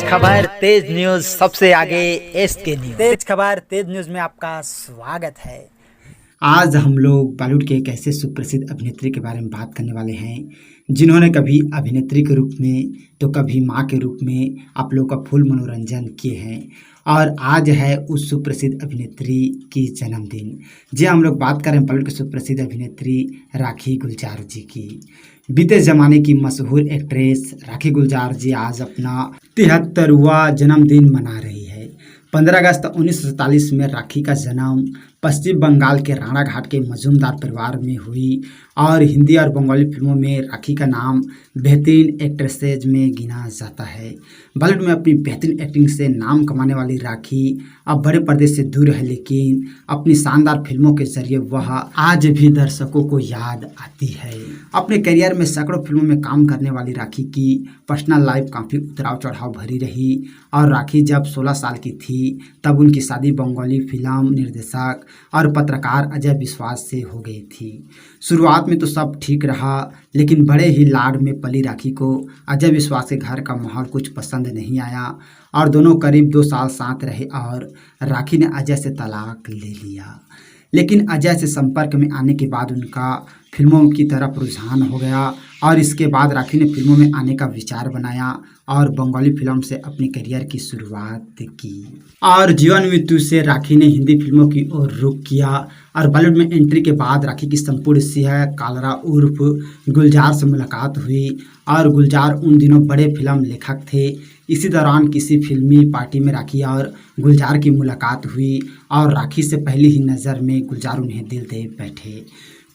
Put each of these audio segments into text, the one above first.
खबर तेज न्यूज सबसे आगे। एसके न्यूज तेज खबर तेज न्यूज में आपका स्वागत है। आज हम लोग बॉलीवुड के एक ऐसे सुप्रसिद्ध अभिनेत्री के बारे में बात करने वाले हैं जिन्होंने कभी अभिनेत्री के रूप में तो कभी मां के रूप में आप लोग का फुल मनोरंजन किए हैं। और आज है उस सुप्रसिद्ध अभिनेत्री की जन्मदिन। जी हम लोग बात करें बॉलीवुड की सुप्रसिद्ध अभिनेत्री राखी गुलजार जी की। बीते ज़माने की मशहूर एक्ट्रेस राखी गुलजार जी आज अपना 73वां जन्मदिन मना रही है। 15 अगस्त 1947 में राखी का जन्म पश्चिम बंगाल के राणाघाट के मजूमदार परिवार में हुई और हिंदी और बंगाली फिल्मों में राखी का नाम बेहतरीन एक्ट्रेसेज में गिना जाता है। बॉलीवुड में अपनी बेहतरीन एक्टिंग से नाम कमाने वाली राखी अब बड़े पर्दे से दूर है, लेकिन अपनी शानदार फिल्मों के जरिए वह आज भी दर्शकों को याद आती है। अपने करियर में सैकड़ों फिल्मों में काम करने वाली राखी की पर्सनल लाइफ काफ़ी उतराव चढ़ाव भरी रही और राखी जब 16 साल की थी तब उनकी शादी बंगाली फिल्म निर्देशक और पत्रकार अजय विश्वास से हो गई थी। शुरुआत में तो सब ठीक रहा, लेकिन बड़े ही लाड में पली राखी को अजय विश्वास के घर का माहौल कुछ पसंद नहीं आया और दोनों करीब 2 साल साथ रहे और राखी ने अजय से तलाक ले लिया। लेकिन अजय से संपर्क में आने के बाद उनका फिल्मों की तरफ रुझान हो गया और इसके बाद राखी ने फिल्मों में आने का विचार बनाया और बंगाली फिल्म से अपने करियर की शुरुआत की। और जीवन मृत्यु से राखी ने हिंदी फिल्मों की ओर रुख किया और बॉलीवुड में एंट्री के बाद राखी की संपूर्ण सिंह कालरा उर्फ गुलजार से मुलाकात हुई और गुलजार उन दिनों बड़े फिल्म लेखक थे। इसी दौरान किसी फिल्मी पार्टी में राखी और गुलजार की मुलाकात हुई और राखी से पहली ही नज़र में गुलजार उन्हें दिल दे बैठे।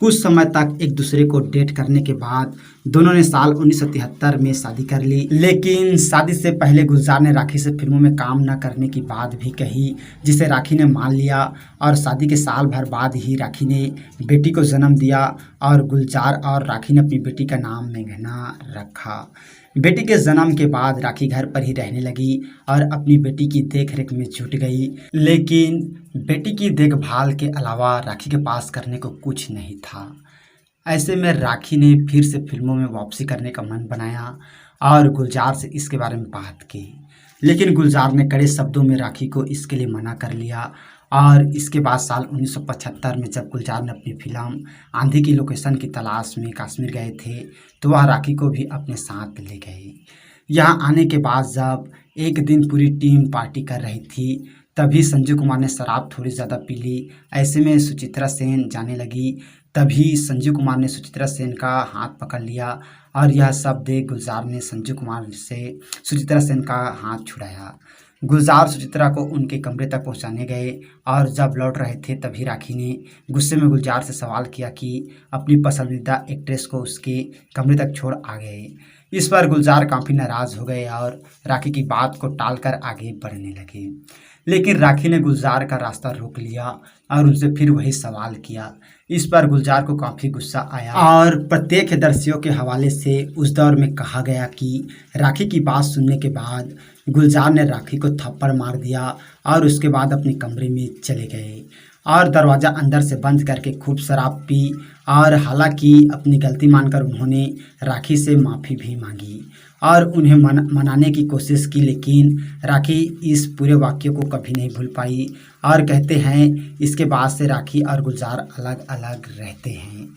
कुछ समय तक एक दूसरे को डेट करने के बाद दोनों ने साल 1973 में शादी कर ली, लेकिन शादी से पहले गुलजार ने राखी से फिल्मों में काम न करने की बात भी कही, जिसे राखी ने मान लिया और शादी के साल भर बाद ही राखी ने बेटी को जन्म दिया और गुलजार और राखी ने अपनी बेटी का नाम मेघना रखा। बेटी के जन्म के बाद राखी घर पर ही रहने लगी और अपनी बेटी की देखरेख में जुट गई, लेकिन बेटी की देखभाल के अलावा राखी के पास करने को कुछ नहीं था। ऐसे में राखी ने फिर से फिल्मों में वापसी करने का मन बनाया और गुलजार से इसके बारे में बात की, लेकिन गुलजार ने कड़े शब्दों में राखी को इसके लिए मना कर लिया। और इसके बाद साल 1975 में जब गुलजार ने अपनी फिल्म आंधी की लोकेशन की तलाश में कश्मीर गए थे तो वह राखी को भी अपने साथ ले गए। यहाँ आने के बाद जब एक दिन पूरी टीम पार्टी कर रही थी तभी संजू कुमार ने शराब थोड़ी ज़्यादा पी ली। ऐसे में सुचित्रा सेन जाने लगी, तभी संजू कुमार ने सुचित्रा सेन का हाथ पकड़ लिया और यह सब देख गुलजार ने संजू कुमार से सुचित्रा सेन का हाथ छुड़ाया। गुलजार सुचित्रा को उनके कमरे तक पहुंचाने गए और जब लौट रहे थे तभी राखी ने गुस्से में गुलजार से सवाल किया कि अपनी पसंदीदा एक्ट्रेस को उसके कमरे तक छोड़ आ गए। इस पर गुलजार काफ़ी नाराज़ हो गए और राखी की बात को टालकर आगे बढ़ने लगे, लेकिन राखी ने गुलजार का रास्ता रोक लिया और उनसे फिर वही सवाल किया। इस पर गुलजार को काफ़ी गुस्सा आया और प्रत्यक्षदर्शियों के हवाले से उस दौर में कहा गया कि राखी की बात सुनने के बाद गुलजार ने राखी को थप्पड़ मार दिया और उसके बाद अपने कमरे में चले गए और दरवाज़ा अंदर से बंद करके खूब शराब पी और हालांकि अपनी गलती मानकर उन्होंने राखी से माफ़ी भी मांगी और उन्हें मनाने की कोशिश की, लेकिन राखी इस पूरे वाक्य को कभी नहीं भूल पाई और कहते हैं इसके बाद से राखी और गुलजार अलग अलग रहते हैं।